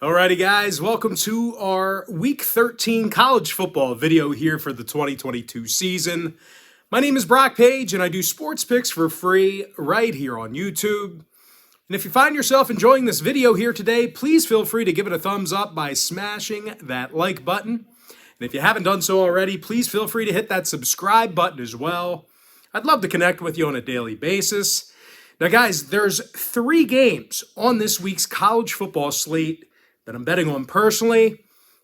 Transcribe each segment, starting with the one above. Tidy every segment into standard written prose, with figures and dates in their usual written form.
Alrighty, guys, welcome to our Week 13 college football video here for the 2022 season. My name is Brock Page, and I do sports picks for free right here on YouTube. And if you find yourself enjoying this video here today, please feel free to give it a thumbs up by smashing that like button. And if you haven't done so already, please feel free to hit that subscribe button as well. I'd love to connect with you on a daily basis. Now, guys, there's 3 games on this week's college football slate that I'm betting on personally.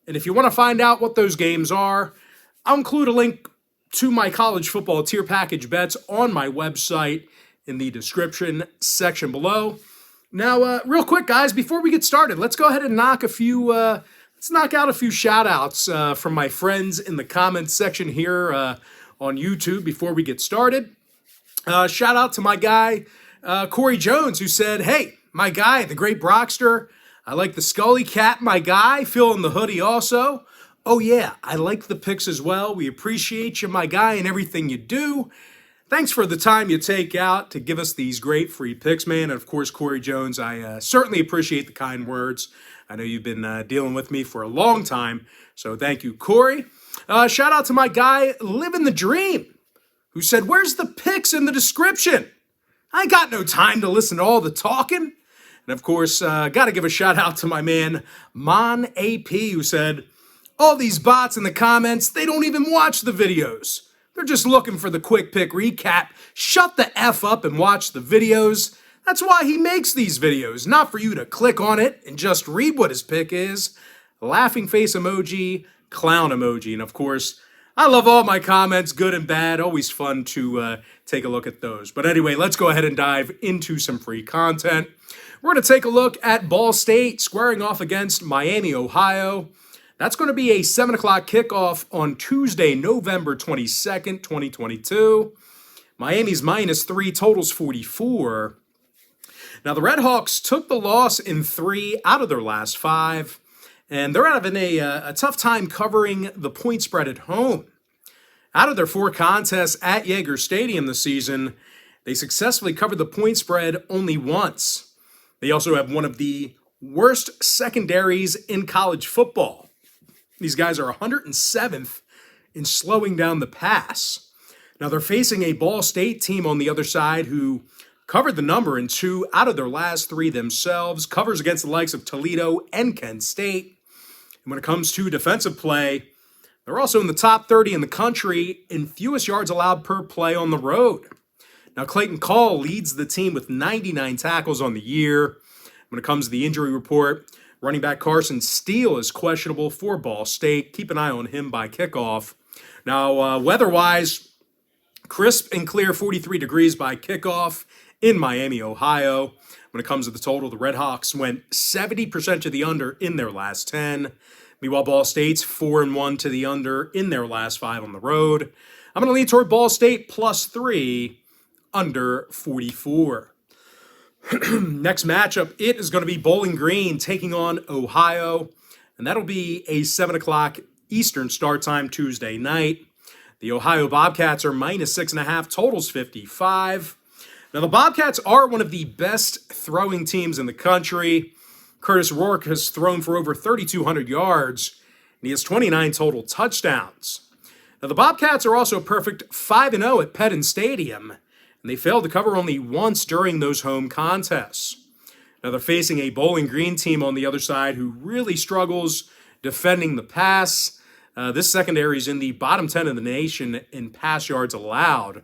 And if you want to find out what those games are, I'll include a link to my college football tier package bets on my website in the description section below. Now, real quick, guys, before we get started, let's go ahead and knock out a few shout outs from my friends in the comments section here on YouTube before we get started. Shout out to my guy, Corey Jones, who said, "Hey, my guy, the great Brockster, I like the Scully Cat, my guy, Phil in the hoodie also. Oh yeah, I like the picks as well. We appreciate you, my guy, and everything you do. Thanks for the time you take out to give us these great free picks, man." And of course, Corey Jones, I certainly appreciate the kind words. I know you've been dealing with me for a long time, so thank you, Corey. Shout out to my guy, Living the Dream, who said, "Where's the picks in the description? I got no time to listen to all the talking." And of course, got to give a shout out to my man, Mon AP, who said, "All these bots in the comments, they don't even watch the videos. They're just looking for the quick pick recap. Shut the F up and watch the videos. That's why he makes these videos, not for you to click on it and just read what his pick is." Laughing face emoji, clown emoji. And of course, I love all my comments, good and bad. Always fun to take a look at those. But anyway, let's go ahead and dive into some free content. We're going to take a look at Ball State squaring off against Miami, Ohio. That's going to be a 7 o'clock kickoff on Tuesday, November 22nd, 2022. Miami's -3, totals 44. Now, the Redhawks took the loss in 3 out of their last 5, and they're having a tough time covering the point spread at home. Out of their 4 contests at Yager Stadium this season, they successfully covered the point spread only once. They also have one of the worst secondaries in college football. These guys are 107th in slowing down the pass. Now, they're facing a Ball State team on the other side who covered the number in 2 out of their last 3 themselves, covers against the likes of Toledo and Kent State. And when it comes to defensive play, they're also in the top 30 in the country in fewest yards allowed per play on the road. Now, Clayton Call leads the team with 99 tackles on the year. When it comes to the injury report, running back Carson Steele is questionable for Ball State. Keep an eye on him by kickoff. Now, weather-wise, crisp and clear 43 degrees by kickoff in Miami, Ohio. When it comes to the total, the Redhawks went 70% to the under in their last 10. Meanwhile, Ball State's 4-1 to the under in their last 5 on the road. I'm going to lean toward Ball State +3, under 44. Next matchup, it is going to be Bowling Green taking on Ohio, and that'll be a 7 o'clock Eastern start time Tuesday night. The Ohio Bobcats are -6.5, totals 55. Now, the Bobcats are one of the best throwing teams in the country. Curtis Rourke has thrown for over 3,200 yards, and he has 29 total touchdowns. Now, the Bobcats are also perfect 5-0 at Pettin Stadium, and they failed to cover only once during those home contests. Now, they're facing a Bowling Green team on the other side who really struggles defending the pass. This secondary is in the bottom 10 of the nation in pass yards allowed.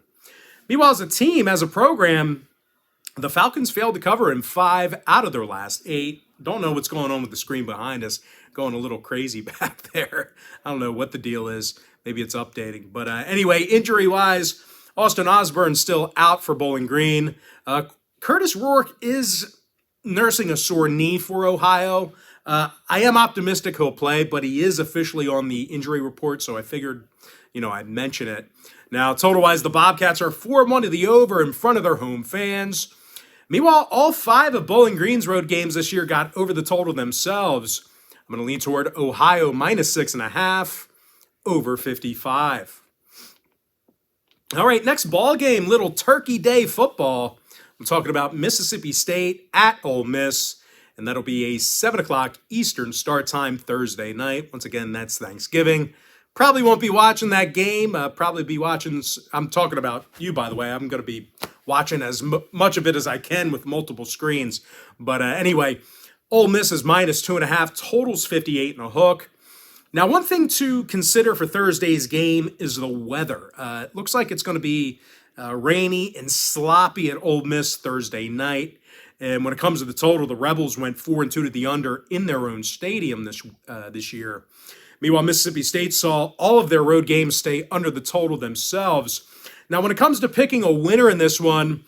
Meanwhile, as a team, as a program, the Falcons failed to cover in 5 out of their last 8. Don't know what's going on with the screen behind us. Going a little crazy back there. I don't know what the deal is. Maybe it's updating. But anyway, injury-wise, Austin Osborne's still out for Bowling Green. Curtis Rourke is nursing a sore knee for Ohio. I am optimistic he'll play, but he is officially on the injury report, so I figured, I'd mention it. Now, total-wise, the Bobcats are 4-1 to the over in front of their home fans. Meanwhile, all 5 of Bowling Green's road games this year got over the total themselves. I'm going to lean toward Ohio -6.5, over 55. All right, next ball game, little Turkey Day football. I'm talking about Mississippi State at Ole Miss. and that'll be a 7 o'clock Eastern start time Thursday night. Once again, that's Thanksgiving. Probably won't be watching that game. Probably be watching, I'm talking about you, by the way. I'm going to be watching as much of it as I can with multiple screens. But anyway, Ole Miss is minus 2.5, totals 58 and a hook. Now, one thing to consider for Thursday's game is the weather. It looks like it's going to be rainy and sloppy at Ole Miss Thursday night. And when it comes to the total, the Rebels went 4-2 to the under in their own stadium this year. Meanwhile, Mississippi State saw all of their road games stay under the total themselves. Now, when it comes to picking a winner in this one,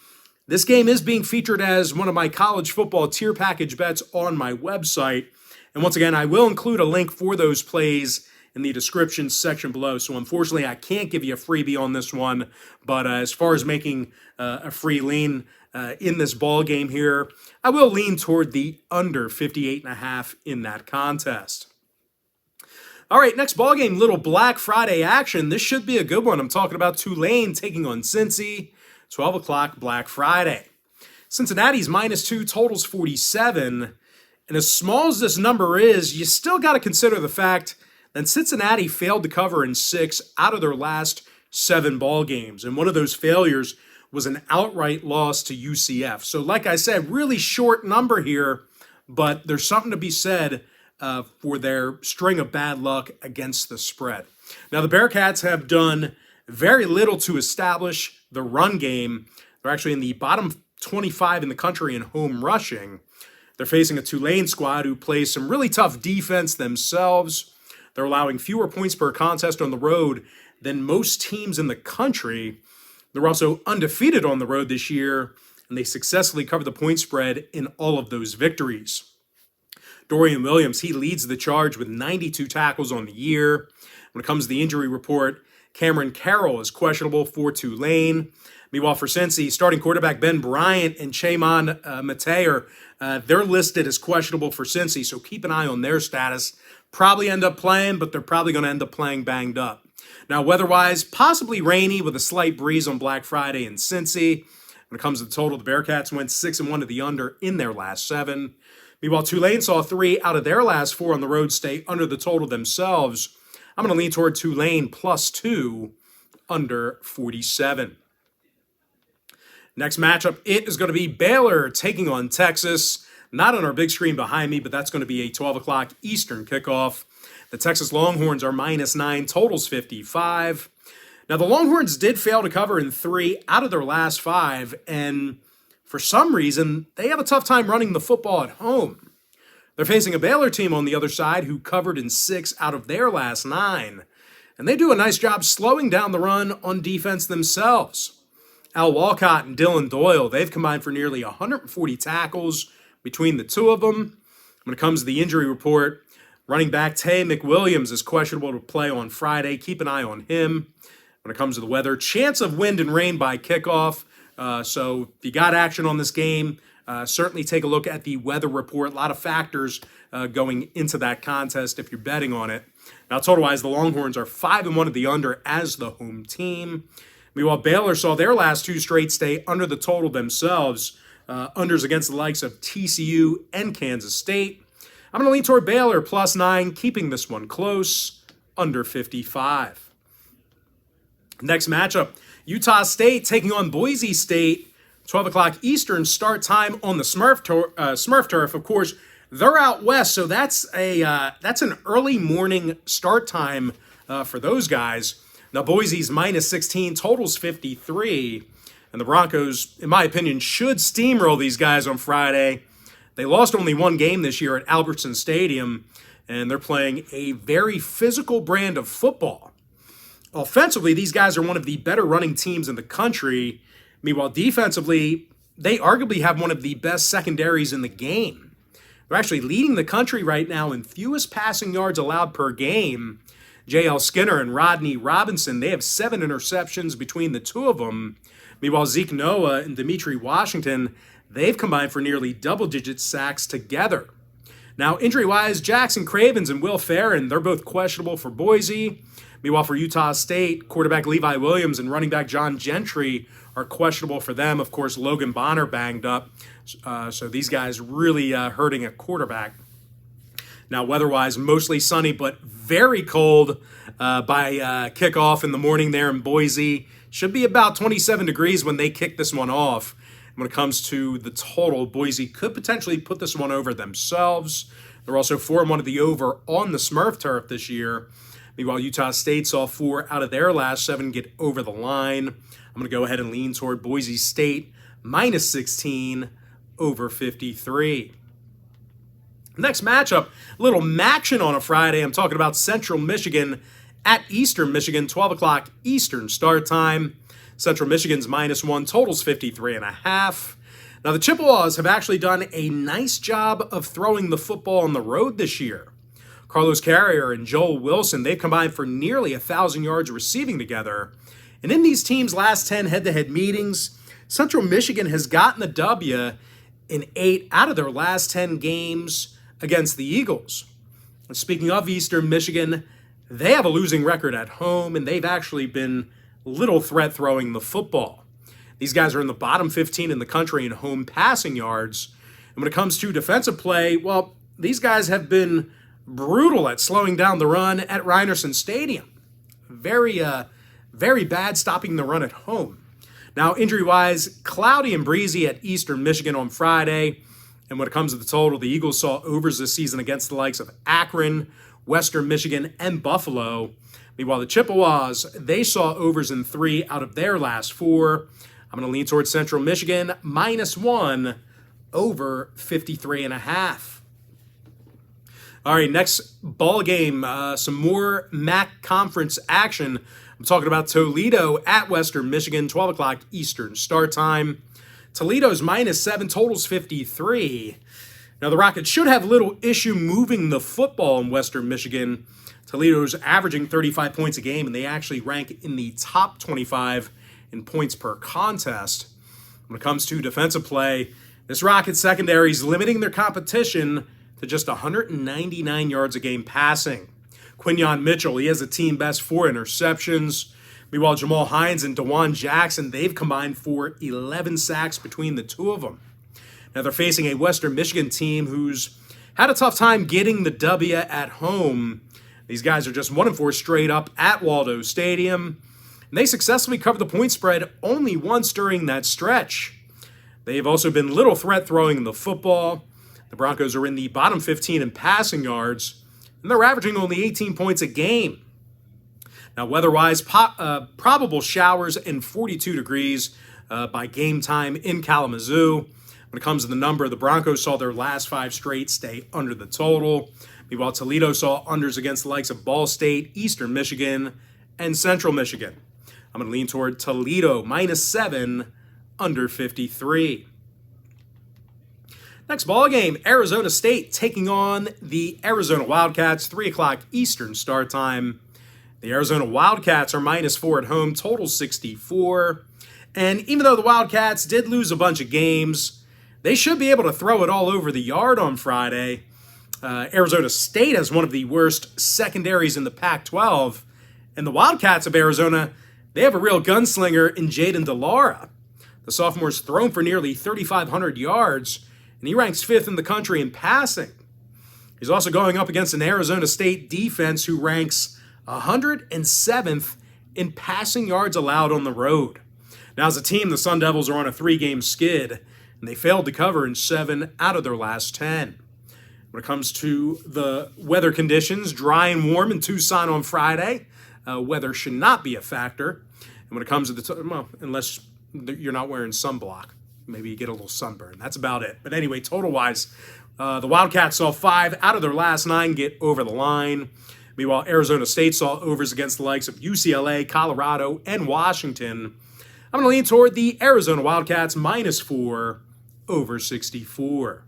this game is being featured as one of my college football tier package bets on my website. And once again, I will include a link for those plays in the description section below. So unfortunately, I can't give you a freebie on this one. But as far as making a free lean in this ball game here, I will lean toward the under 58.5 in that contest. All right, next ball game, little Black Friday action. This should be a good one. I'm talking about Tulane taking on Cincy, 12 o'clock Black Friday. Cincinnati's -2, totals 47. And as small as this number is, you still got to consider the fact that Cincinnati failed to cover in 6 out of their last 7 ball games. And one of those failures was an outright loss to UCF. So like I said, really short number here, but there's something to be said for their string of bad luck against the spread. Now, the Bearcats have done very little to establish the run game. They're actually in the bottom 25 in the country in home rushing. They're facing a Tulane squad who plays some really tough defense themselves. They're allowing fewer points per contest on the road than most teams in the country. They're also undefeated on the road this year, and they successfully cover the point spread in all of those victories. Dorian Williams, he leads the charge with 92 tackles on the year. When it comes to the injury report, Cameron Carroll is questionable for Tulane. Meanwhile, for Cincy, starting quarterback Ben Bryant and Chayman Mateer, they're listed as questionable for Cincy, so keep an eye on their status. Probably end up playing, but they're probably going to end up playing banged up. Now, weather-wise, possibly rainy with a slight breeze on Black Friday in Cincy. When it comes to the total, the Bearcats went 6-1 to the under in their last 7. Meanwhile, Tulane saw 3 out of their last 4 on the road stay under the total themselves. I'm going to lean toward Tulane +2, under 47. Next matchup, it is going to be Baylor taking on Texas. Not on our big screen behind me, but that's going to be a 12 o'clock Eastern kickoff. The Texas Longhorns are -9, totals 55. Now, the Longhorns did fail to cover in 3 out of their last 5, and for some reason, they have a tough time running the football at home. They're facing a Baylor team on the other side who covered in 6 out of their last 9. And they do a nice job slowing down the run on defense themselves. Al Walcott and Dylan Doyle, they've combined for nearly 140 tackles between the two of them. When it comes to the injury report, running back Tay McWilliams is questionable to play on Friday. Keep an eye on him. When it comes to the weather, chance of wind and rain by kickoff. So if you got action on this game, certainly take a look at the weather report. A lot of factors going into that contest if you're betting on it. Now, total-wise, the Longhorns are 5-1 at the under as the home team. Meanwhile, Baylor saw their last 2 straight stay under the total themselves. Unders against the likes of TCU and Kansas State. I'm going to lean toward Baylor +9, keeping this one close, under 55. Next matchup, Utah State taking on Boise State, 12 o'clock Eastern start time on the Smurf turf. Of course, they're out west, so that's an early morning start time for those guys. Now, Boise's -16, totals 53, and the Broncos, in my opinion, should steamroll these guys on Friday. They lost only 1 game this year at Albertson Stadium, and they're playing a very physical brand of football. Offensively, these guys are one of the better running teams in the country. Meanwhile, defensively, they arguably have one of the best secondaries in the game. They're actually leading the country right now in fewest passing yards allowed per game. J.L. Skinner and Rodney Robinson, they have 7 interceptions between the two of them. Meanwhile, Zeke Noah and Dimitri Washington, they've combined for nearly double-digit sacks together. Now, injury-wise, Jackson Cravens and Will Farron, they're both questionable for Boise. Meanwhile, for Utah State, quarterback Levi Williams and running back John Gentry are questionable for them. Of course, Logan Bonner banged up. So these guys really hurting at quarterback. Now, weather-wise, mostly sunny, but very cold by kickoff in the morning there in Boise. Should be about 27 degrees when they kick this one off. When it comes to the total, Boise could potentially put this one over themselves. They're also 4-1 of the over on the Smurf turf this year. Meanwhile, Utah State saw 4 out of their last 7 get over the line. I'm going to go ahead and lean toward Boise State minus 16 over 53. Next matchup, a little MACtion on a Friday. I'm talking about Central Michigan at Eastern Michigan, 12 o'clock Eastern start time. Central Michigan's -1, totals 53.5. Now, the Chippewas have actually done a nice job of throwing the football on the road this year. Carlos Carrier and Joel Wilson, they've combined for nearly 1,000 yards receiving together. And in these teams' last 10 head-to-head meetings, Central Michigan has gotten the W in 8 out of their last 10 games against the Eagles. And speaking of Eastern Michigan, they have a losing record at home, and they've actually been little threat throwing the football. These guys are in the bottom 15 in the country in home passing yards. And when it comes to defensive play, well, these guys have been brutal at slowing down the run at Rynerson Stadium. Very bad stopping the run at home. Now, injury-wise, cloudy and breezy at Eastern Michigan on Friday. And when it comes to the total, the Eagles saw overs this season against the likes of Akron, Western Michigan, and Buffalo. Meanwhile, the Chippewas, they saw overs in 3 out of their last 4. I'm going to lean towards Central Michigan, -1 over 53.5. All right, next ball game, some more MAC conference action. I'm talking about Toledo at Western Michigan, 12 o'clock Eastern start time. Toledo's -7, totals 53. Now, the Rockets should have little issue moving the football in Western Michigan. Toledo's averaging 35 points a game, and they actually rank in the top 25 in points per contest. When it comes to defensive play, this Rockets secondary is limiting their competition to just 199 yards a game passing. Quinyon Mitchell, he has a team best 4 interceptions. Meanwhile, Jamal Hines and DeJuan Jackson, they've combined for 11 sacks between the two of them. Now, they're facing a Western Michigan team who's had a tough time getting the W at home. These guys are just 1-4 straight up at Waldo Stadium. And they successfully covered the point spread only once during that stretch. They've also been little threat throwing the football. The Broncos are in the bottom 15 in passing yards, and they're averaging only 18 points a game. Now, weather-wise, probable showers and 42 degrees by game time in Kalamazoo. When it comes to the number, the Broncos saw their last 5 straight stay under the total. Meanwhile, Toledo saw unders against the likes of Ball State, Eastern Michigan, and Central Michigan. I'm going to lean toward Toledo, -7, under 53. Next ball game, Arizona State taking on the Arizona Wildcats, 3 o'clock Eastern start time. The Arizona Wildcats are -4 at home, total 64. And even though the Wildcats did lose a bunch of games, they should be able to throw it all over the yard on Friday. Arizona State has one of the worst secondaries in the Pac-12. And the Wildcats of Arizona, they have a real gunslinger in Jaden DeLaura. The sophomore's thrown for nearly 3,500 yards, and he ranks 5th in the country in passing. He's also going up against an Arizona State defense who ranks 107th in passing yards allowed on the road. Now, as a team, the Sun Devils are on a 3-game skid, and they failed to cover in 7 out of their last 10. When it comes to the weather conditions, dry and warm in Tucson on Friday. Weather should not be a factor. And when it comes to unless you're not wearing sunblock, maybe you get a little sunburn. That's about it. But anyway, total-wise, the Wildcats saw 5 out of their last 9 get over the line. Meanwhile, Arizona State saw overs against the likes of UCLA, Colorado, and Washington. I'm going to lean toward the Arizona Wildcats, -4 over 64.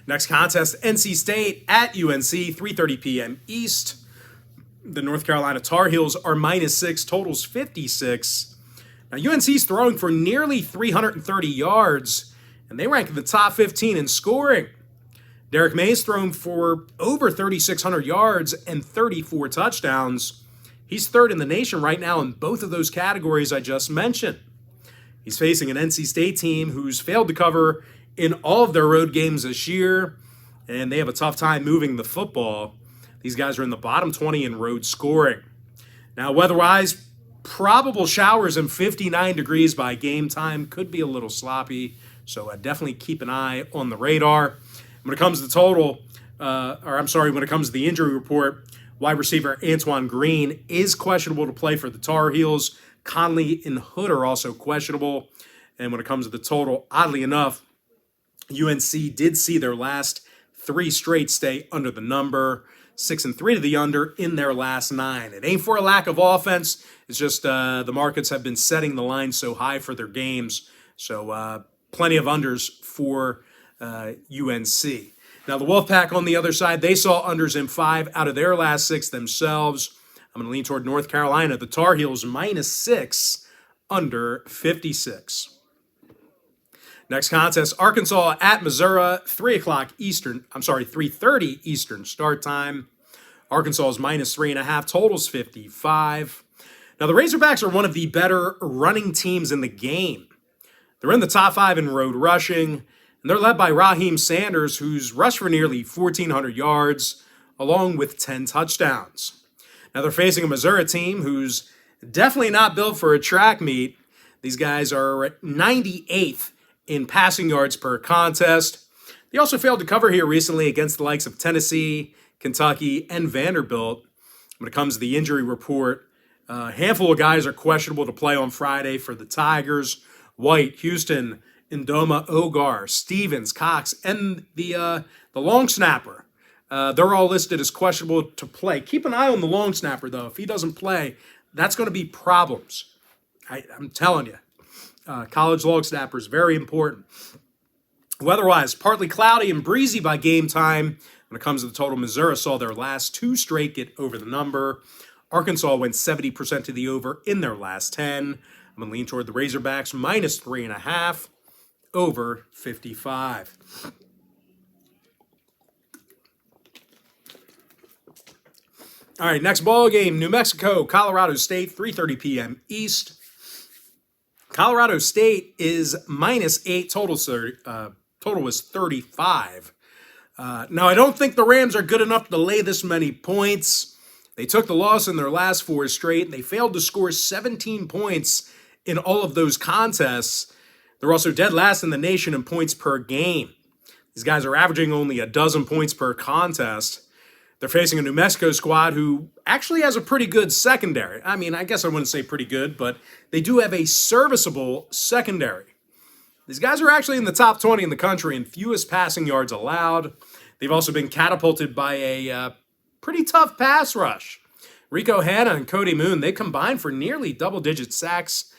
Next contest, NC State at UNC, 3:30 p.m. East. The North Carolina Tar Heels are -6, totals 56. Now, UNC's throwing for nearly 330 yards, and they rank in the top 15 in scoring. Derek May's thrown for over 3,600 yards and 34 touchdowns. He's third in the nation right now in both of those categories I just mentioned. He's facing an NC State team who's failed to cover in all of their road games this year, and they have a tough time moving the football. These guys are in the bottom 20 in road scoring. Now, weather-wise, probable showers and 59 degrees by game time. Could be a little sloppy, so definitely keep an eye on the radar. When it comes to when it comes to the injury report, wide receiver Antoine Green is questionable to play for the Tar Heels. Conley and Hood are also questionable. And when it comes to the total, oddly enough, UNC did see their last 3 straight stay under the number, 6-3 to the under in their last 9. It ain't for a lack of offense. It's just the markets have been setting the line so high for their games. So plenty of unders for UNC. Now, the Wolfpack on the other side, they saw unders in 5 out of their last 6 themselves. I'm going to lean toward North Carolina. The Tar Heels -6, under 56. Next contest, Arkansas at Missouri, 3:30 Eastern start time. Arkansas is -3.5, totals 55. Now, the Razorbacks are one of the better running teams in the game. They're in the top 5 in road rushing, and they're led by Raheem Sanders, who's rushed for nearly 1,400 yards, along with 10 touchdowns. Now, they're facing a Missouri team who's definitely not built for a track meet. These guys are at 98th in passing yards per contest. They also failed to cover here recently against the likes of Tennessee, Kentucky, and Vanderbilt. When it comes to the injury report, a handful of guys are questionable to play on Friday for the Tigers. White, Houston, Ndoma, Ogar, Stevens, Cox, and the long snapper. They're all listed as questionable to play. Keep an eye on the long snapper, though. If he doesn't play, that's going to be problems. I'm telling you. College long snapper is very important. Weather-wise, partly cloudy and breezy by game time. When it comes to the total, Missouri saw their last 2 straight get over the number. Arkansas went 70% to the over in their last 10. I'm going to lean toward the Razorbacks, -3.5, over 55. All right, next ball game, New Mexico, Colorado State, 3:30 p.m. East. Colorado State is -8, total was 35. Now, I don't think the Rams are good enough to lay this many points. They took the loss in their last 4 straight, and they failed to score 17 points in all of those contests. They're also dead last in the nation in points per game. These guys are averaging only 12 points per contest. They're facing a New Mexico squad who actually has a pretty good secondary. I mean, I guess I wouldn't say pretty good, but they do have a serviceable secondary. These guys are actually in the top 20 in the country in fewest passing yards allowed. They've also been catapulted by a pretty tough pass rush. Rico Hanna and Cody Moon, they combined for nearly double-digit sacks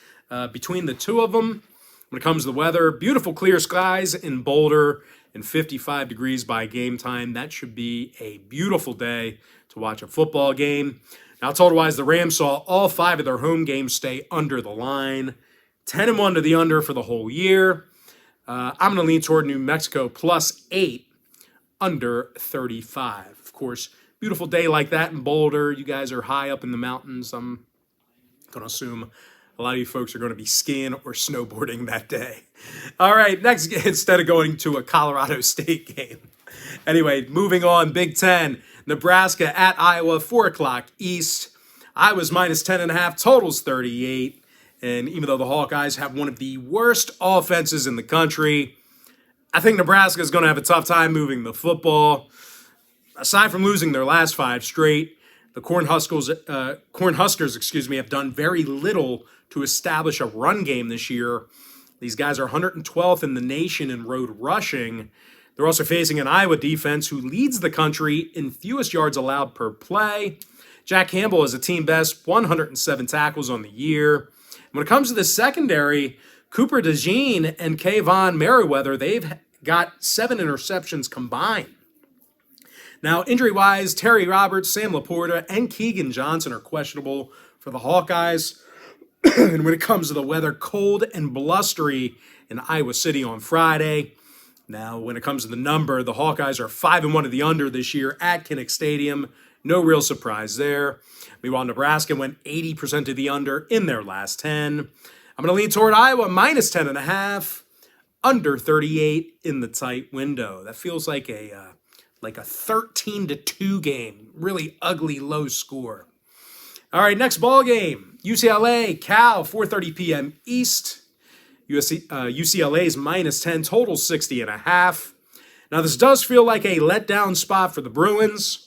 between the two of them. When it comes to the weather, beautiful clear skies in Boulder and 55 degrees by game time. That should be a beautiful day to watch a football game. Now, total-wise, the Rams saw all 5 of their home games stay under the line. 10-1 to the under for the whole year. I'm going to lean toward New Mexico +8, under 35. Of course, beautiful day like that in Boulder. You guys are high up in the mountains. I'm going to assume a lot of you folks are going to be skiing or snowboarding that day. All right, next, instead of going to a Colorado State game. Anyway, moving on, Big Ten. Nebraska at Iowa, 4 o'clock East. Iowa's -10.5, totals 38. And even though the Hawkeyes have one of the worst offenses in the country, I think Nebraska is going to have a tough time moving the football. Aside from losing their last 5 straight, the Cornhuskers, have done very little to establish a run game this year. These guys are 112th in the nation in road rushing. They're also facing an Iowa defense who leads the country in fewest yards allowed per play. Jack Campbell has a team best 107 tackles on the year. When it comes to the secondary, Cooper DeJean and Kayvon Merriweather, they've got 7 interceptions combined. Now, injury-wise, Terry Roberts, Sam Laporta, and Keegan Johnson are questionable for the Hawkeyes. And when it comes to the weather, cold and blustery in Iowa City on Friday. Now, when it comes to the number, the Hawkeyes are 5-1 to the under this year at Kinnick Stadium, No real surprise there. Meanwhile, Nebraska went 80% to the under in their last 10. I'm going to lean toward Iowa minus 10.5, under 38 in the tight window. That feels like a 13-2 game. Really ugly, low score. All right, next ball game. UCLA, Cal, 4:30 p.m. East. UCLA's minus 10, total 60.5. Now, this does feel like a letdown spot for the Bruins.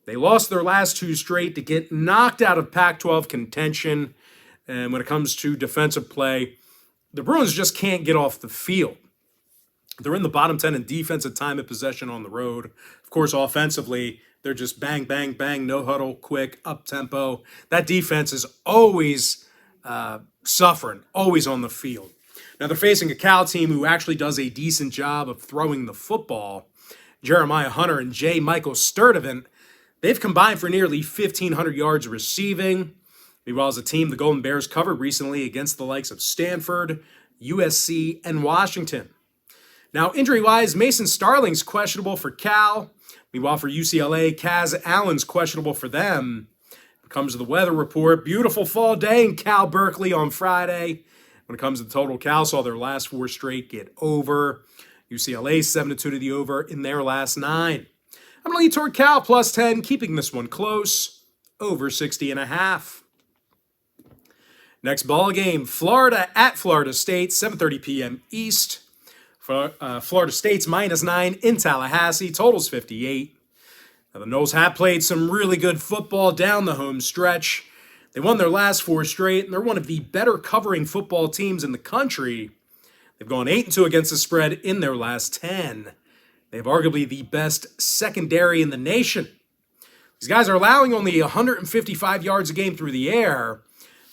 They lost their last 2 straight to get knocked out of Pac-12 contention. And when it comes to defensive play, the Bruins just can't get off the field. They're in the bottom 10 in defensive time of possession on the road. Of course, offensively, they're just bang, bang, bang, no huddle, quick, up-tempo. That defense is always suffering, always on the field. Now, they're facing a Cal team who actually does a decent job of throwing the football. Jeremiah Hunter and J. Michael Sturdivant, they've combined for nearly 1,500 yards receiving. Meanwhile, as a team, the Golden Bears covered recently against the likes of Stanford, USC, and Washington. Now, injury-wise, Mason Starling's questionable for Cal. Meanwhile, for UCLA, Kaz Allen's questionable for them. When it comes to the weather report, beautiful fall day in Cal Berkeley on Friday. When it comes to the total, Cal saw their last 4 straight get over. UCLA 7-2 to the over in their last 9. I'm going to lean toward Cal plus 10, keeping this one close, over 60.5. Next ball game, Florida at Florida State, 7:30 p.m. East. Florida State's minus 9 in Tallahassee, totals 58. Now, the Noles have played some really good football down the home stretch. They won their last 4 straight, and they're one of the better covering football teams in the country. They've gone 8-2 against the spread in their last 10. They have arguably the best secondary in the nation. These guys are allowing only 155 yards a game through the air.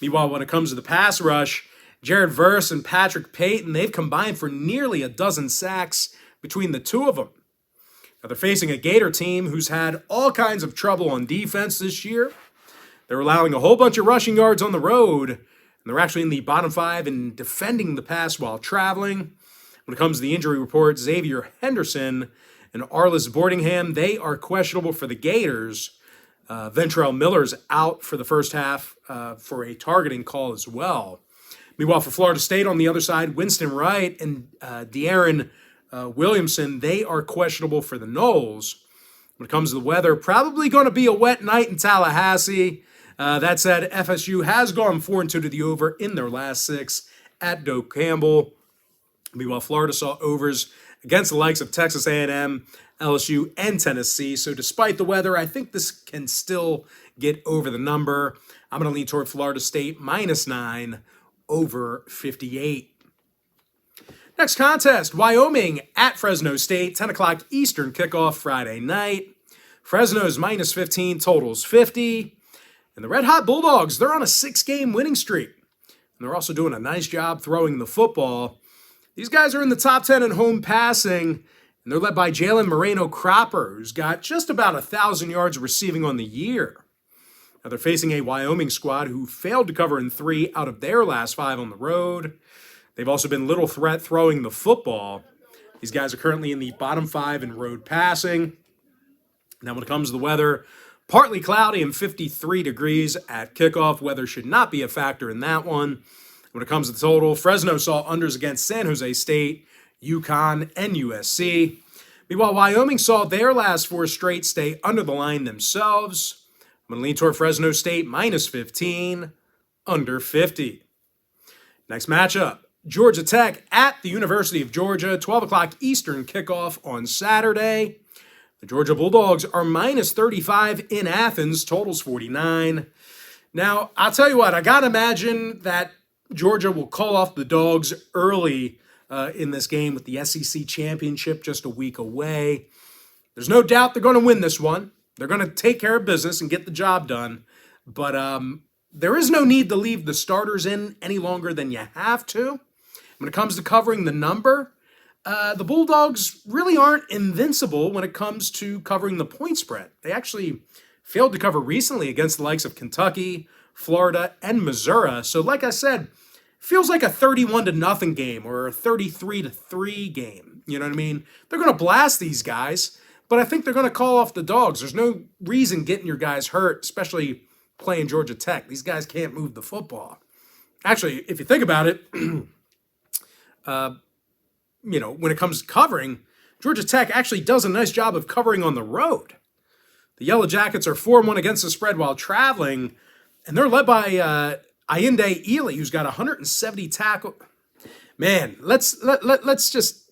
Meanwhile, when it comes to the pass rush, Jared Verse and Patrick Payton, they've combined for nearly a dozen sacks between the two of them. Now, they're facing a Gator team who's had all kinds of trouble on defense this year. They're allowing a whole bunch of rushing yards on the road, and they're actually in the bottom 5 in defending the pass while traveling. When it comes to the injury report, Xavier Henderson and Arliss Boardingham, they are questionable for the Gators. Ventrell Miller's out for the first half for a targeting call as well. Meanwhile, for Florida State on the other side, Winston Wright and De'Aaron Williamson, they are questionable for the Noles. When it comes to the weather, probably going to be a wet night in Tallahassee. That said, FSU has gone 4-2 to the over in their last 6 at Doak Campbell. Meanwhile, Florida saw overs against the likes of Texas A&M, LSU, and Tennessee. So despite the weather, I think this can still get over the number. I'm going to lean toward Florida State minus 9, over 58. Next contest, Wyoming at Fresno State, 10 o'clock Eastern kickoff Friday night. Fresno's minus 15, totals 50. And the Red Hot Bulldogs, they're on a 6-game winning streak. And they're also doing a nice job throwing the football. These guys are in the top 10 in home passing, and they're led by Jalen Moreno-Cropper, who's got just about 1,000 yards receiving on the year. Now, they're facing a Wyoming squad who failed to cover in 3 out of their last 5 on the road. They've also been little threat throwing the football. These guys are currently in the bottom 5 in road passing. Now, when it comes to the weather, partly cloudy and 53 degrees at kickoff. Weather should not be a factor in that one. When it comes to the total, Fresno saw unders against San Jose State, UConn, and USC. Meanwhile, Wyoming saw their last 4 straight stay under the line themselves. I'm going to lean toward Fresno State minus 15, under 50. Next matchup, Georgia Tech at the University of Georgia, 12 o'clock Eastern kickoff on Saturday. The Georgia Bulldogs are minus 35 in Athens, totals 49. Now, I'll tell you what, I got to imagine that Georgia will call off the Dogs early in this game with the SEC championship just a week away. There's no doubt they're going to win this one. They're going to take care of business and get the job done. But there is no need to leave the starters in any longer than you have to. When it comes to covering the number, the Bulldogs really aren't invincible when it comes to covering the point spread. They actually failed to cover recently against the likes of Kentucky, Florida, and Missouri. So like I said, feels like a 31-0 game or a 33-3 game. You know what I mean? They're going to blast these guys, but I think they're going to call off the dogs. There's no reason getting your guys hurt, especially playing Georgia Tech. These guys can't move the football. Actually, if you think about it, when it comes to covering, Georgia Tech actually does a nice job of covering on the road. The Yellow Jackets are 4-1 against the spread while traveling, and they're led by Ayinde Ely, who's got 170 tackles. Man, let's just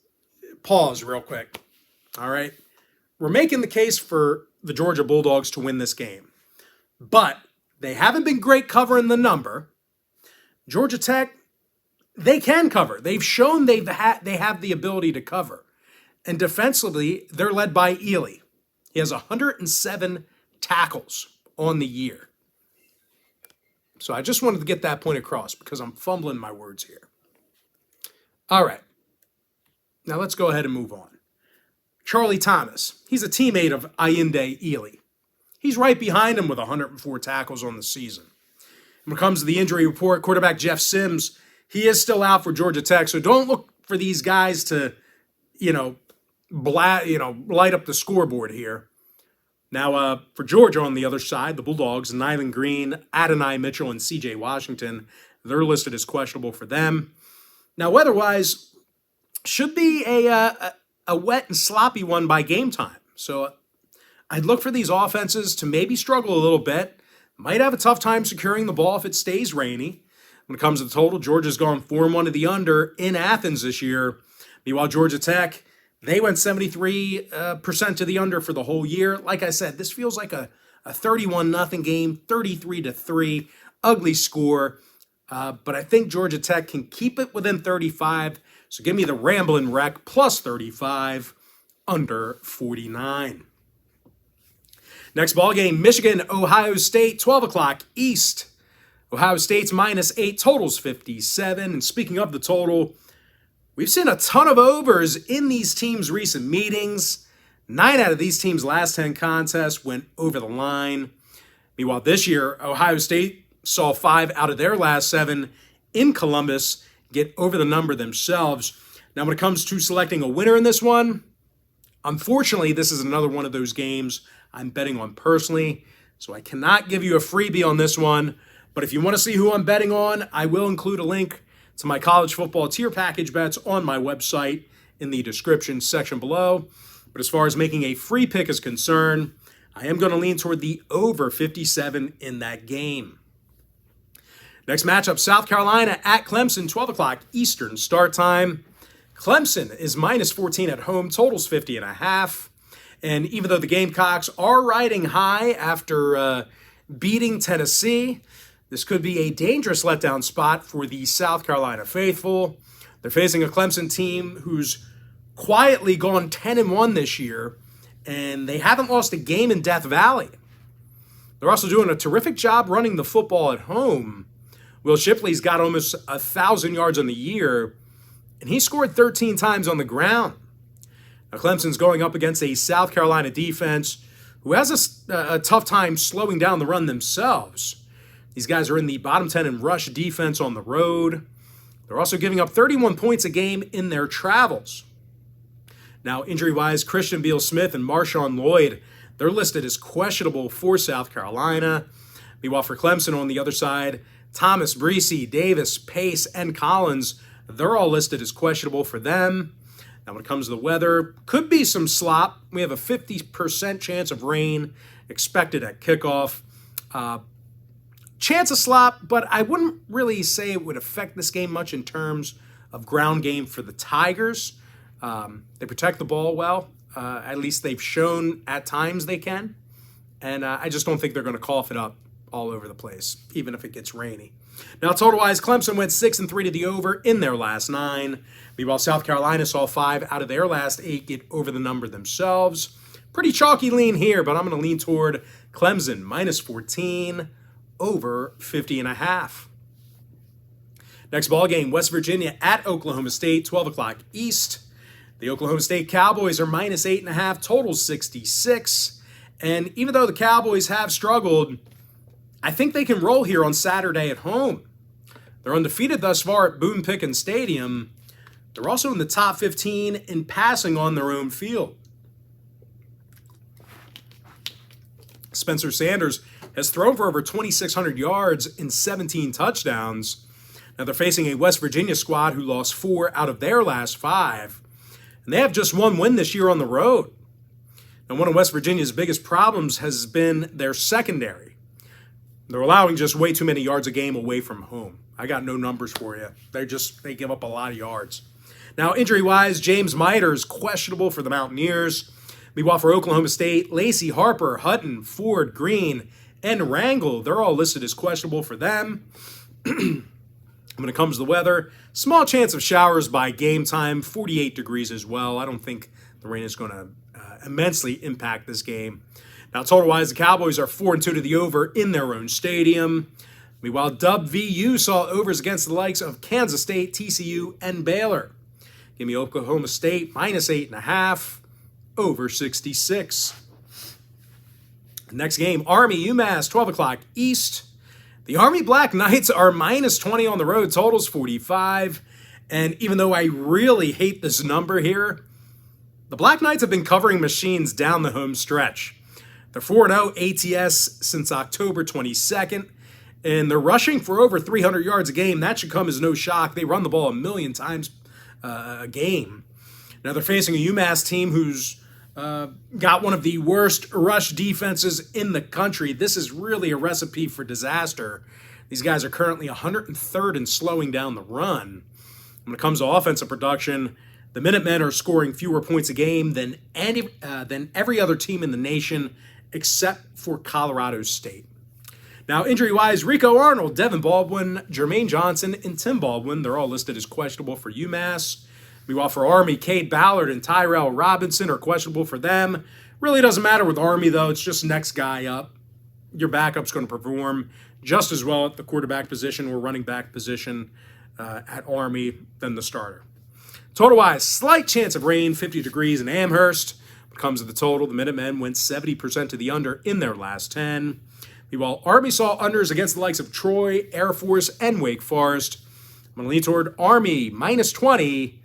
pause real quick. All right, we're making the case for the Georgia Bulldogs to win this game, but they haven't been great covering the number. Georgia Tech, they can cover. They've shown they have the ability to cover, and defensively, they're led by Ely. He has 107 tackles on the year. So I just wanted to get that point across because I'm fumbling my words here. All right. Now let's go ahead and move on. Charlie Thomas. He's a teammate of Ayinde Ely. He's right behind him with 104 tackles on the season. When it comes to the injury report, quarterback Jeff Sims, he is still out for Georgia Tech. So don't look for these guys to, light up the scoreboard here. Now, for Georgia on the other side, the Bulldogs, Nyland Green, Adonai Mitchell, and C.J. Washington, they're listed as questionable for them. Now, weather-wise, should be a wet and sloppy one by game time. So I'd look for these offenses to maybe struggle a little bit. Might have a tough time securing the ball if it stays rainy. When it comes to the total, Georgia's gone 4-1 to the under in Athens this year. Meanwhile, Georgia Tech, they went 73% to the under for the whole year. Like I said, this feels like a 31-0 game, 33-3, ugly score. But I think Georgia Tech can keep it within 35. So give me the Ramblin' Wreck plus 35, under 49. Next ball game, Michigan, Ohio State, 12 o'clock East. Ohio State's -8, totals 57. And speaking of the total, we've seen a ton of overs in these teams' recent meetings. 9 out of these teams' last 10 contests went over the line. Meanwhile, this year, Ohio State saw 5 out of their last 7 in Columbus get over the number themselves. Now, when it comes to selecting a winner in this one, unfortunately, this is another one of those games I'm betting on personally, so I cannot give you a freebie on this one. But if you want to see who I'm betting on, I will include a link to my college football tier package bets on my website in the description section below. But as far as making a free pick is concerned, I am going to lean toward the over 57 in that game. Next matchup, South Carolina at Clemson, 12 o'clock Eastern start time. Clemson is -14 at home, totals 50.5. And even though the Gamecocks are riding high after beating Tennessee, this could be a dangerous letdown spot for the South Carolina faithful. They're facing a Clemson team who's quietly gone 10-1 this year, and they haven't lost a game in Death Valley. They're also doing a terrific job running the football at home. Will Shipley's got almost 1,000 yards on the year, and he scored 13 times on the ground. Now, Clemson's going up against a South Carolina defense who has a tough time slowing down the run themselves. These guys are in the bottom 10 in rush defense on the road. They're also giving up 31 points a game in their travels. Now, injury-wise, Christian Beal-Smith and Marshawn Lloyd, they're listed as questionable for South Carolina. Meanwhile, for Clemson on the other side, Thomas, Breesy, Davis, Pace, and Collins, they're all listed as questionable for them. Now, when it comes to the weather, could be some slop. We have a 50% chance of rain expected at kickoff. Chance of slop, but I wouldn't really say it would affect this game much in terms of ground game for the Tigers. They protect the ball well. At least they've shown at times they can. And I just don't think they're going to cough it up all over the place, even if it gets rainy. Now, total-wise, Clemson went 6-3 to the over in their last 9. Meanwhile, South Carolina saw 5 out of their last 8 get over the number themselves. Pretty chalky lean here, but I'm going to lean toward Clemson, -14, over 50.5. Next ball game, West Virginia at Oklahoma State, 12 o'clock East. The Oklahoma State Cowboys are -8.5, total 66. And even though the Cowboys have struggled, I think they can roll here on Saturday at home. They're undefeated thus far at Boone Pickens Stadium. They're also in the top 15 in passing on their own field. Spencer Sanders has thrown for over 2,600 yards and 17 touchdowns. Now they're facing a West Virginia squad who lost 4 out of their last 5. And they have just one win this year on the road. Now one of West Virginia's biggest problems has been their secondary. They're allowing just way too many yards a game away from home. I got no numbers for you. They give up a lot of yards. Now injury-wise, James Miter is questionable for the Mountaineers. Meanwhile, for Oklahoma State, Lacey Harper, Hutton, Ford, Green, and Rangel, they're all listed as questionable for them. When it comes to the weather, small chance of showers by game time, 48 degrees as well. I don't think the rain is going to immensely impact this game. Now, total-wise, the Cowboys are 4-2 to the over in their own stadium. Meanwhile, Dub VU saw overs against the likes of Kansas State, TCU, and Baylor. Give me Oklahoma State, -8.5. Over 66. Next game, Army, UMass, 12 o'clock East. The Army Black Knights are -20 on the road, totals 45. And even though I really hate this number here, the Black Knights have been covering machines down the home stretch. They're 4-0 ATS since October 22nd, and they're rushing for over 300 yards a game. That should come as no shock. They run the ball a million times a game. Now they're facing a UMass team who's got one of the worst rush defenses in the country. This is really a recipe for disaster. These guys are currently 103rd in slowing down the run. When it comes to offensive production, the Minutemen are scoring fewer points a game than every other team in the nation except for Colorado State. Now, injury-wise, Rico Arnold, Devin Baldwin, Jermaine Johnson, and Tim Baldwin, they're all listed as questionable for UMass. Meanwhile, for Army, Cade Ballard and Tyrell Robinson are questionable for them. Really doesn't matter with Army, though. It's just next guy up. Your backup's going to perform just as well at the quarterback position or running back position at Army than the starter. Total-wise, slight chance of rain, 50 degrees in Amherst. When it comes to the total, the Minutemen went 70% to the under in their last 10. Meanwhile, Army saw unders against the likes of Troy, Air Force, and Wake Forest. I'm going to lean toward Army, -20.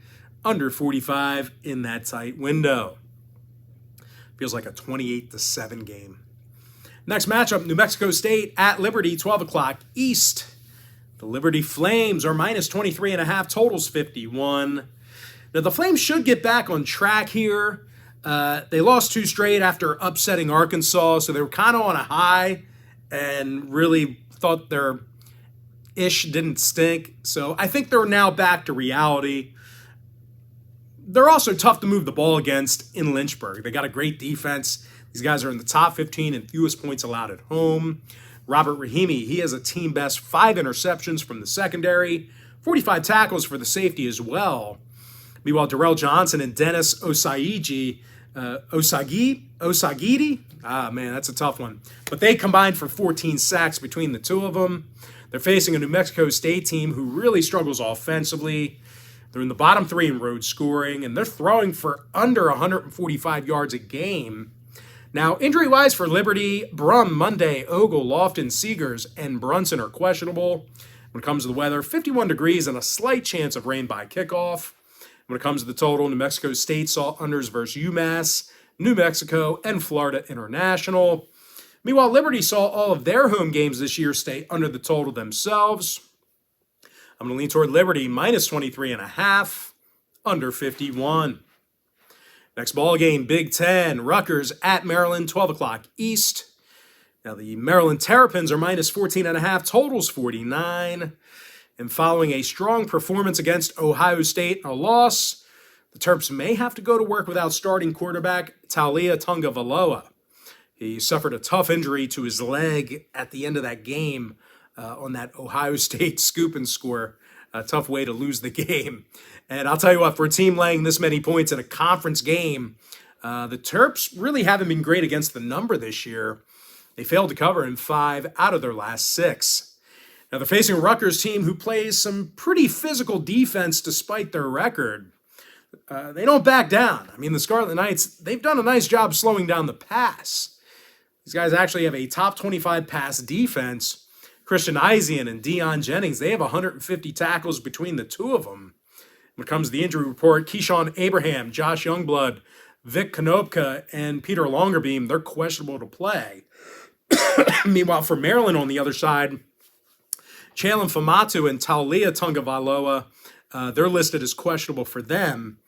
Under 45 in that tight window. Feels like a 28-7 game. Next matchup, New Mexico State at Liberty, 12 o'clock East. The Liberty Flames are -23.5, totals 51. Now, the Flames should get back on track here. They lost 2 straight after upsetting Arkansas, so they were kind of on a high and really thought their ish didn't stink. So I think they're now back to reality. They're also tough to move the ball against in Lynchburg. They got a great defense. These guys are in the top 15 in fewest points allowed at home. Robert Rahimi, he has a team best 5 interceptions from the secondary, 45 tackles for the safety as well. Meanwhile, Darrell Johnson and Dennis Osagidi, that's a tough one. But they combined for 14 sacks between the two of them. They're facing a New Mexico State team who really struggles offensively. They're in the bottom 3 in road scoring, and they're throwing for under 145 yards a game. Now, injury-wise for Liberty, Brum, Monday, Ogle, Lofton, Seegers, and Brunson are questionable. When it comes to the weather, 51 degrees and a slight chance of rain by kickoff. When it comes to the total, New Mexico State saw unders versus UMass, New Mexico, and Florida International. Meanwhile, Liberty saw all of their home games this year stay under the total themselves. I'm going to lean toward Liberty, -23.5, under 51. Next ball game, Big Ten, Rutgers at Maryland, 12 o'clock East. Now the Maryland Terrapins are -14.5, totals 49. And following a strong performance against Ohio State, a loss, the Terps may have to go to work without starting quarterback Taulia Tagovailoa. He suffered a tough injury to his leg at the end of that game. On that Ohio State scoop and score. A tough way to lose the game. And I'll tell you what, for a team laying this many points in a conference game, the Terps really haven't been great against the number this year. They failed to cover in 5 out of their last 6. Now they're facing a Rutgers team who plays some pretty physical defense despite their record. They don't back down. I mean, the Scarlet Knights, they've done a nice job slowing down the pass. These guys actually have a top 25 pass defense. Christian Isian and Deion Jennings, they have 150 tackles between the two of them. When it comes to the injury report, Keyshawn Abraham, Josh Youngblood, Vic Konopka and Peter Longerbeam, they're questionable to play. Meanwhile, for Maryland on the other side, Chalon Famatu and Taulia Tungavailoa, they're listed as questionable for them.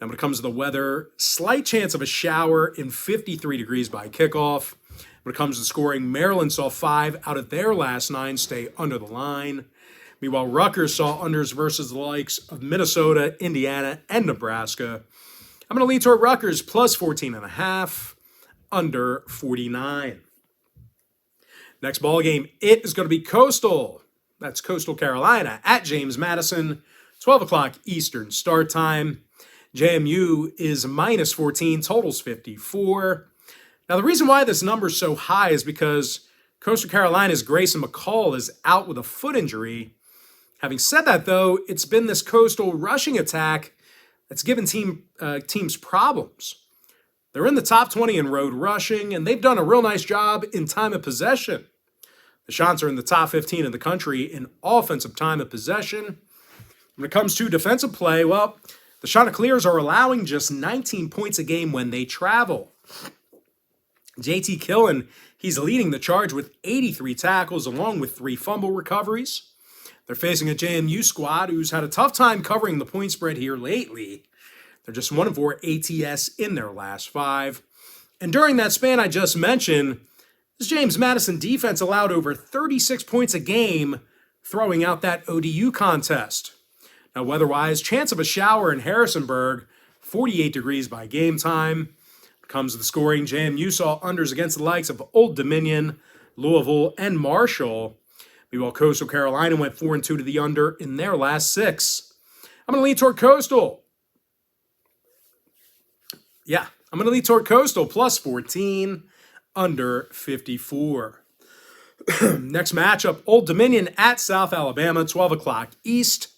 Now, when it comes to the weather, slight chance of a shower in 53 degrees by kickoff. When it comes to scoring, Maryland saw 5 out of their last 9 stay under the line. Meanwhile, Rutgers saw unders versus the likes of Minnesota, Indiana, and Nebraska. I'm going to lean toward Rutgers plus 14.5, under 49. Next ball game, it is going to be Coastal. That's Coastal Carolina at James Madison, 12 o'clock Eastern start time. JMU is minus 14, totals 54. Now, the reason why this number is so high is because Coastal Carolina's Grayson McCall is out with a foot injury. Having said that, though, it's been this Coastal rushing attack that's given teams problems. They're in the top 20 in road rushing, and they've done a real nice job in time of possession. The Chants are in the top 15 in the country in offensive time of possession. When it comes to defensive play, well, the Chanticleers are allowing just 19 points a game when they travel. JT Killen, he's leading the charge with 83 tackles along with 3 fumble recoveries. They're facing a JMU squad who's had a tough time covering the point spread here lately. They're just 1-4 ATS in their last 5. And during that span I just mentioned, this James Madison defense allowed over 36 points a game throwing out that ODU contest. Now, weather-wise, chance of a shower in Harrisonburg, 48 degrees by game time. When it comes to the scoring, JMU saw unders against the likes of Old Dominion, Louisville, and Marshall. Meanwhile, Coastal Carolina went 4-2 to the under in their last 6. I'm going to lean toward Coastal. Yeah, I'm going to lean toward Coastal, plus 14, under 54. Next matchup, Old Dominion at South Alabama, 12 o'clock East.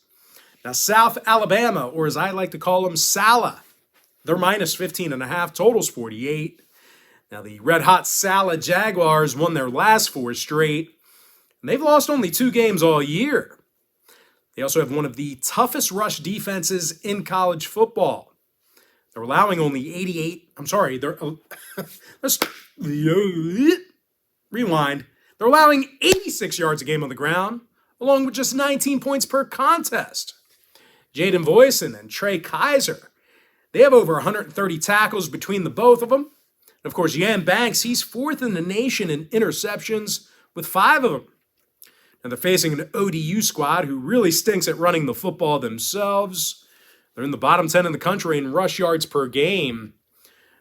Now, South Alabama, or as I like to call them, Sala, they're minus 15.5, totals 48. Now, the red-hot Sala Jaguars won their last 4 straight, and they've lost only 2 games all year. They also have one of the toughest rush defenses in college football. They're allowing only 88, I'm sorry, let's rewind. They're allowing 86 yards a game on the ground, along with just 19 points per contest. Jaden Voisin and Trey Kaiser, they have over 130 tackles between the both of them. And of course, Yan Banks, he's 4th in the nation in interceptions with 5 of them. And they're facing an ODU squad who really stinks at running the football themselves. They're in the bottom 10 in the country in rush yards per game.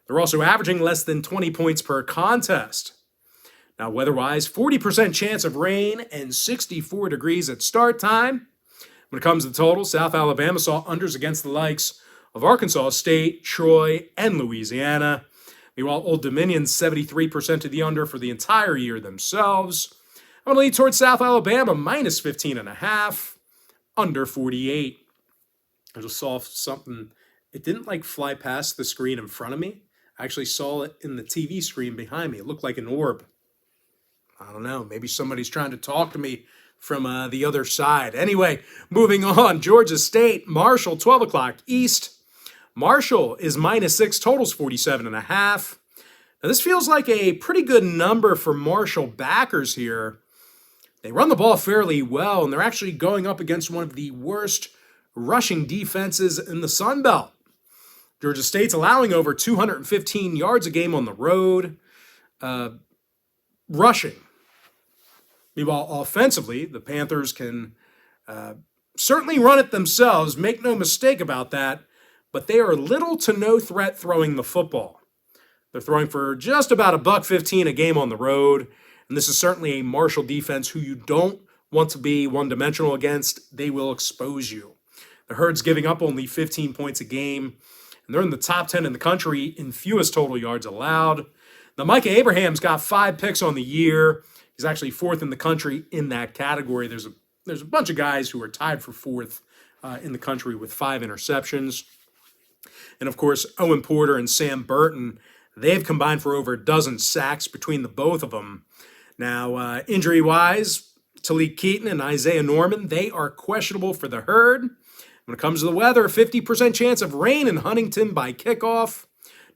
They're also averaging less than 20 points per contest. Now, weather-wise, 40% chance of rain and 64 degrees at start time. When it comes to the total, South Alabama saw unders against the likes of Arkansas State, Troy, and Louisiana. Meanwhile, Old Dominion 73% to the under for the entire year themselves. I'm going to lean towards South Alabama, minus 15.5, under 48. I just saw something. It didn't fly past the screen in front of me. I actually saw it in the TV screen behind me. It looked like an orb. I don't know. Maybe somebody's trying to talk to me from the other side. Anyway, moving on. Georgia State, Marshall, 12 o'clock East. Marshall is minus 6, totals 47.5. Now, this feels like a pretty good number for Marshall backers here. They run the ball fairly well, and they're actually going up against one of the worst rushing defenses in the Sun Belt. Georgia State's allowing over 215 yards a game on the road, rushing. Meanwhile, offensively, the Panthers can certainly run it themselves, make no mistake about that, but they are little to no threat throwing the football. They're throwing for just about $115 a game on the road, and this is certainly a Marshall defense who you don't want to be one-dimensional against. They will expose you. The Herd's giving up only 15 points a game, and they're in the top 10 in the country in fewest total yards allowed. Now, Micah Abraham's got 5 picks on the year. He's actually 4th in the country in that category. There's a bunch of guys who are tied for 4th in the country with 5 interceptions. And, of course, Owen Porter and Sam Burton, they've combined for over a dozen sacks between the both of them. Now, injury-wise, Talik Keaton and Isaiah Norman, they are questionable for the Herd. When it comes to the weather, 50% chance of rain in Huntington by kickoff.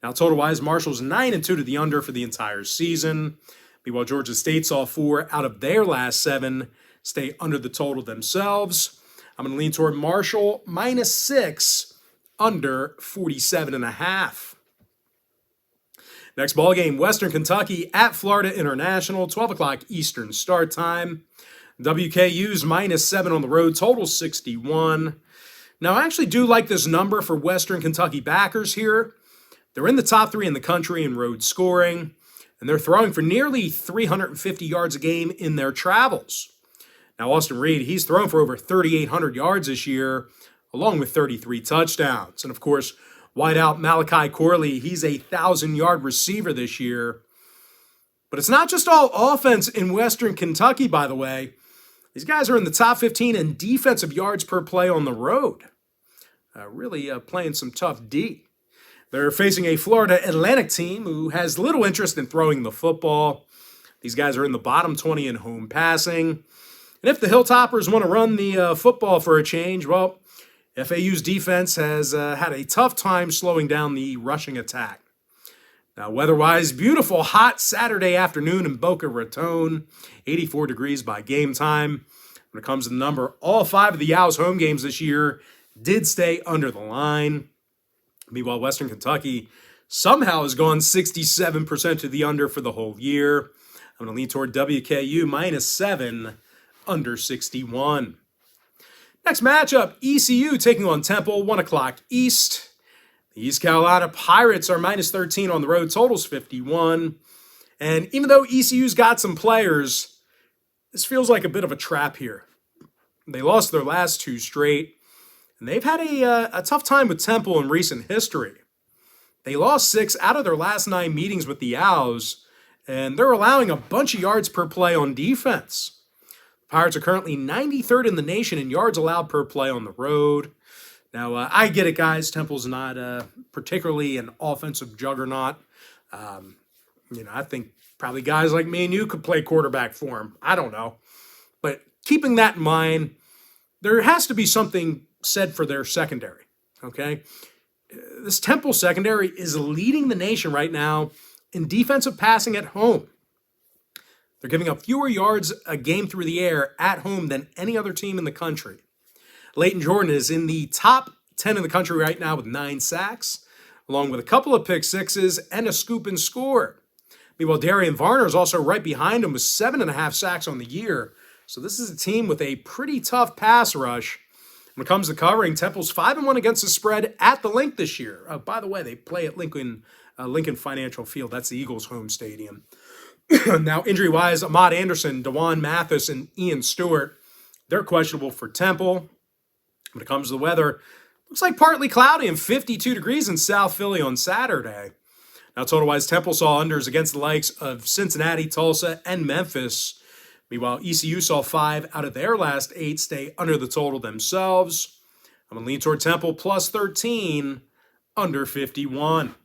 Now, total-wise, Marshall's 9-2 to the under for the entire season. Meanwhile, Georgia State saw 4 out of their last 7 stay under the total themselves. I'm going to lean toward Marshall -6, under 47.5. Next ball game, Western Kentucky at Florida International, 12 o'clock Eastern start time. WKU's -7 on the road, total 61. Now, I actually do like this number for Western Kentucky backers here. They're in the top 3 in the country in road scoring, and they're throwing for nearly 350 yards a game in their travels. Now, Austin Reed, he's thrown for over 3,800 yards this year, along with 33 touchdowns. And, of course, wideout Malachi Corley, he's a 1,000-yard receiver this year. But it's not just all offense in Western Kentucky, by the way. These guys are in the top 15 in defensive yards per play on the road. Really playing some tough D. They're facing a Florida Atlantic team who has little interest in throwing the football. These guys are in the bottom 20 in home passing. And if the Hilltoppers want to run the football for a change, well, FAU's defense has had a tough time slowing down the rushing attack. Now, weather-wise, beautiful hot Saturday afternoon in Boca Raton, 84 degrees by game time. When it comes to the number, all 5 of the Owls home games this year did stay under the line. Meanwhile, Western Kentucky somehow has gone 67% to the under for the whole year. I'm going to lean toward WKU -7, under 61. Next matchup, ECU taking on Temple, 1 o'clock East. The East Carolina Pirates are -13 on the road, totals 51. And even though ECU's got some players, this feels like a bit of a trap here. They lost their last 2 straight, and they've had a tough time with Temple in recent history. They lost 6 out of their last 9 meetings with the Owls, and they're allowing a bunch of yards per play on defense. Pirates are currently 93rd in the nation in yards allowed per play on the road. Now, I get it, guys. Temple's not particularly an offensive juggernaut. I think probably guys like me and you could play quarterback for him. I don't know. But keeping that in mind, there has to be something said for their secondary, okay? This Temple secondary is leading the nation right now in defensive passing at home. They're giving up fewer yards a game through the air at home than any other team in the country. Leighton Jordan is in the top 10 in the country right now with 9 sacks, along with a couple of pick sixes and a scoop and score. Meanwhile, Darian Varner is also right behind him with 7.5 sacks on the year. So this is a team with a pretty tough pass rush. When it comes to covering, Temple's 5-1 against the spread at the Link this year. By the way, they play at Lincoln Financial Field. That's the Eagles' home stadium. Now, injury-wise, Ahmad Anderson, DeJuan Mathis, and Ian Stewart, they're questionable for Temple. When it comes to the weather, looks like partly cloudy and 52 degrees in South Philly on Saturday. Now, total-wise, Temple saw unders against the likes of Cincinnati, Tulsa, and Memphis. Meanwhile, ECU saw 5 out of their last 8 stay under the total themselves. I'm going to lean toward Temple +13, under 51.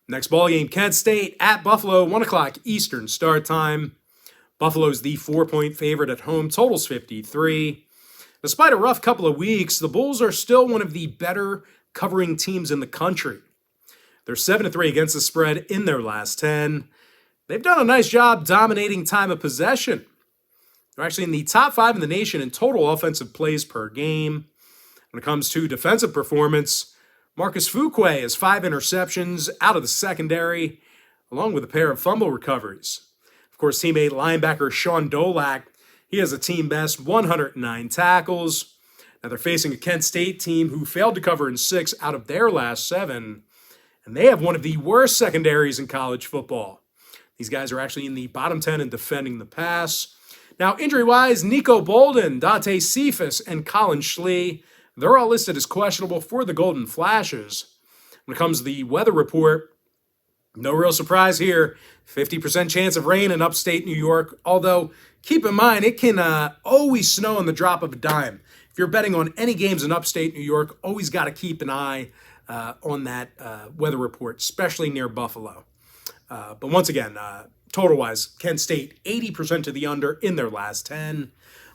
Next ball game, Kent State at Buffalo, 1 o'clock Eastern start time. Buffalo's the 4-point favorite at home, totals 53. Despite a rough couple of weeks, the Bulls are still one of the better covering teams in the country. They're 7-3 against the spread in their last 10. They've done a nice job dominating time of possession. They're actually in the top 5 in the nation in total offensive plays per game. When it comes to defensive performance, Marcus Fuqua has 5 interceptions out of the secondary, along with a pair of fumble recoveries. Of course, teammate linebacker Sean Dolak, he has a team-best 109 tackles. Now they're facing a Kent State team who failed to cover in 6 out of their last 7, and they have one of the worst secondaries in college football. These guys are actually in the bottom 10 in defending the pass. Now, injury-wise, Nico Bolden, Dante Cephas, and Colin Schlee, they're all listed as questionable for the Golden Flashes. When it comes to the weather report, no real surprise here. 50% chance of rain in upstate New York, although keep in mind it can always snow on the drop of a dime. If you're betting on any games in upstate New York, always got to keep an eye on that weather report, especially near Buffalo. But once again, total-wise, Kent State 80% to the under in their last 10.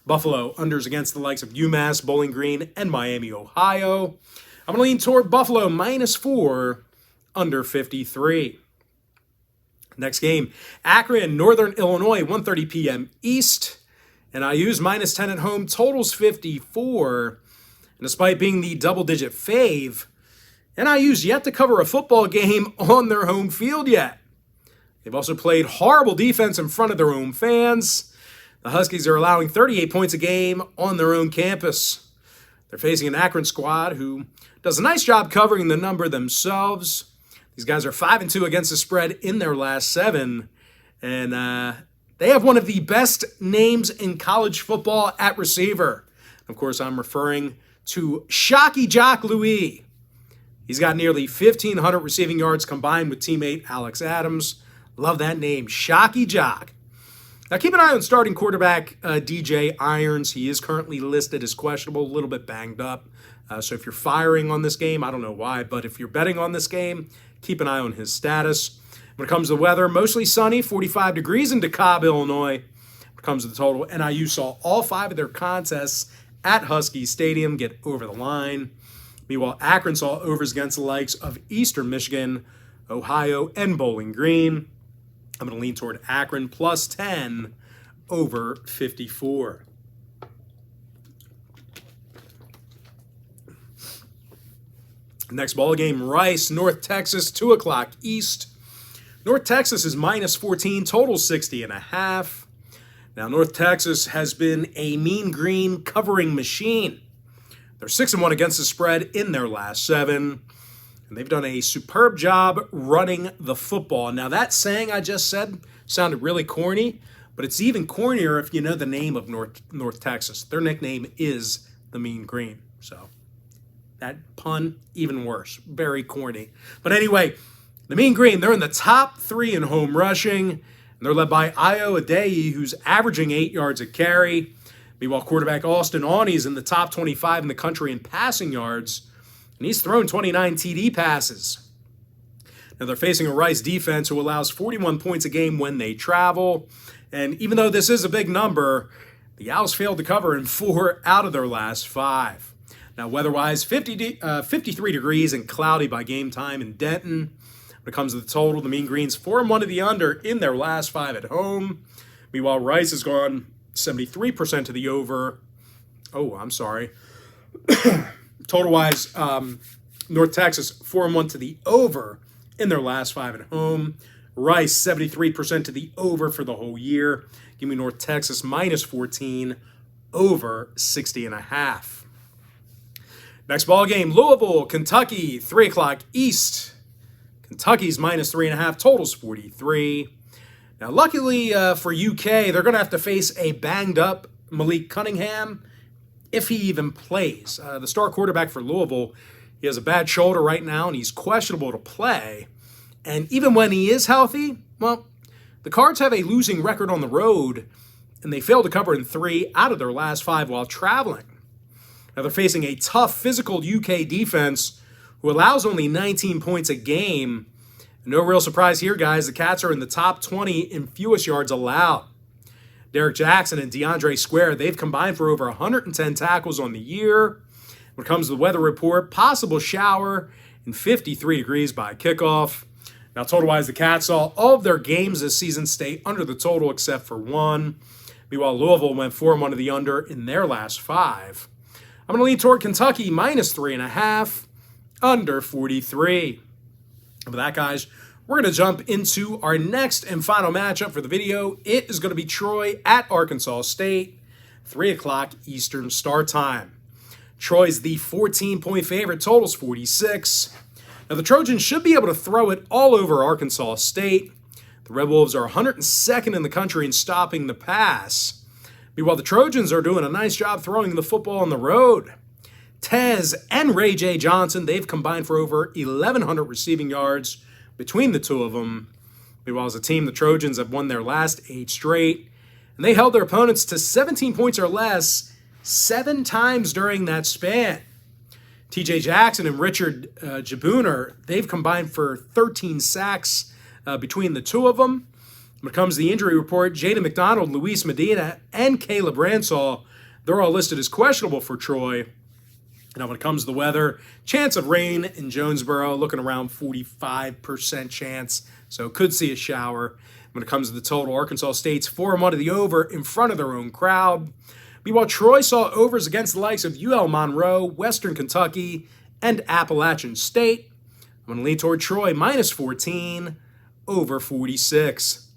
Buffalo unders against the likes of UMass, Bowling Green, and Miami, Ohio. I'm going to lean toward Buffalo -4, under 53. Next game, Akron, Northern Illinois, 1:30 p.m. East. And IU's minus 10 at home, totals 54. And despite being the double-digit fave, NIU's yet to cover a football game on their home field yet. They've also played horrible defense in front of their own fans. The Huskies are allowing 38 points a game on their own campus. They're facing an Akron squad who does a nice job covering the number themselves. These guys are 5-2 against the spread in their last 7. And they have one of the best names in college football at receiver. Of course, I'm referring to Shocky Jock Louis. He's got nearly 1,500 receiving yards combined with teammate Alex Adams. Love that name, Shocky Jock. Now, keep an eye on starting quarterback DJ Irons. He is currently listed as questionable, a little bit banged up. So if you're firing on this game, I don't know why, but if you're betting on this game, keep an eye on his status. When it comes to the weather, mostly sunny, 45 degrees in DeKalb, Illinois. When it comes to the total, NIU saw all 5 of their contests at Husky Stadium get over the line. Meanwhile, Akron saw overs against the likes of Eastern Michigan, Ohio, and Bowling Green. I'm going to lean toward Akron plus 10 over 54. Next ball game, Rice, North Texas, 2 o'clock East. North Texas is minus 14, total 60.5. Now, North Texas has been a mean green covering machine. They're 6-1 against the spread in their last 7. And they've done a superb job running the football. Now, that saying I just said sounded really corny, but it's even cornier if you know the name of North Texas. Their nickname is the Mean Green. So that pun, even worse. Very corny. But anyway, the Mean Green, they're in the top 3 in home rushing. And they're led by Io Adeyi, who's averaging 8 yards a carry. Meanwhile, quarterback Austin Awney is in the top 25 in the country in passing yards. And he's thrown 29 TD passes. Now, they're facing a Rice defense who allows 41 points a game when they travel. And even though this is a big number, the Owls failed to cover in 4 out of their last 5. Now, weather-wise, 53 degrees and cloudy by game time in Denton. When it comes to the total, the Mean Greens 4-1 to the under in their last 5 at home. Meanwhile, Rice has gone 73% to the over. Oh, I'm sorry. Total-wise, North Texas 4-1 to the over in their last 5 at home. Rice 73% to the over for the whole year. Give me North Texas minus 14 over 60.5. Next ball game, Louisville, Kentucky, 3 o'clock East. Kentucky's minus 3.5, totals 43. Now, luckily for UK, they're going to have to face a banged-up Malik Cunningham, if he even plays. The star quarterback for Louisville, he has a bad shoulder right now, and he's questionable to play. And even when he is healthy, well, the Cards have a losing record on the road, and they failed to cover in 3 out of their last 5 while traveling. Now, they're facing a tough, physical UK defense who allows only 19 points a game. No real surprise here, guys. The Cats are in the top 20 in fewest yards allowed. Derek Jackson and DeAndre Square, they've combined for over 110 tackles on the year. When it comes to the weather report, possible shower and 53 degrees by kickoff. Now, total-wise, the Cats saw all of their games this season stay under the total except for 1. Meanwhile, Louisville went 4-1 to the under in their last 5. I'm going to lean toward Kentucky minus 3.5, under 43. With that, guys, we're going to jump into our next and final matchup for the video. It is going to be Troy at Arkansas State, 3 o'clock Eastern start time. Troy's the 14-point favorite, totals 46. Now, the Trojans should be able to throw it all over Arkansas State. The Red Wolves are 102nd in the country in stopping the pass. Meanwhile, the Trojans are doing a nice job throwing the football on the road. Tez and Ray J. Johnson, they've combined for over 1,100 receiving yards between the two of them. Meanwhile, as a team, the Trojans have won their last 8 straight, and they held their opponents to 17 points or less 7 times during that span. TJ Jackson and Richard Jabuner, they've combined for 13 sacks between the two of them. When it comes to the injury report, Jaden McDonald, Luis Medina, and Caleb Ransall, they're all listed as questionable for Troy. Now, when it comes to the weather, chance of rain in Jonesboro, looking around 45% chance, so could see a shower. When it comes to the total, Arkansas State's 4-1 to the over in front of their own crowd. Meanwhile, Troy saw overs against the likes of UL Monroe, Western Kentucky, and Appalachian State. I'm going to lean toward Troy, minus 14, over 46.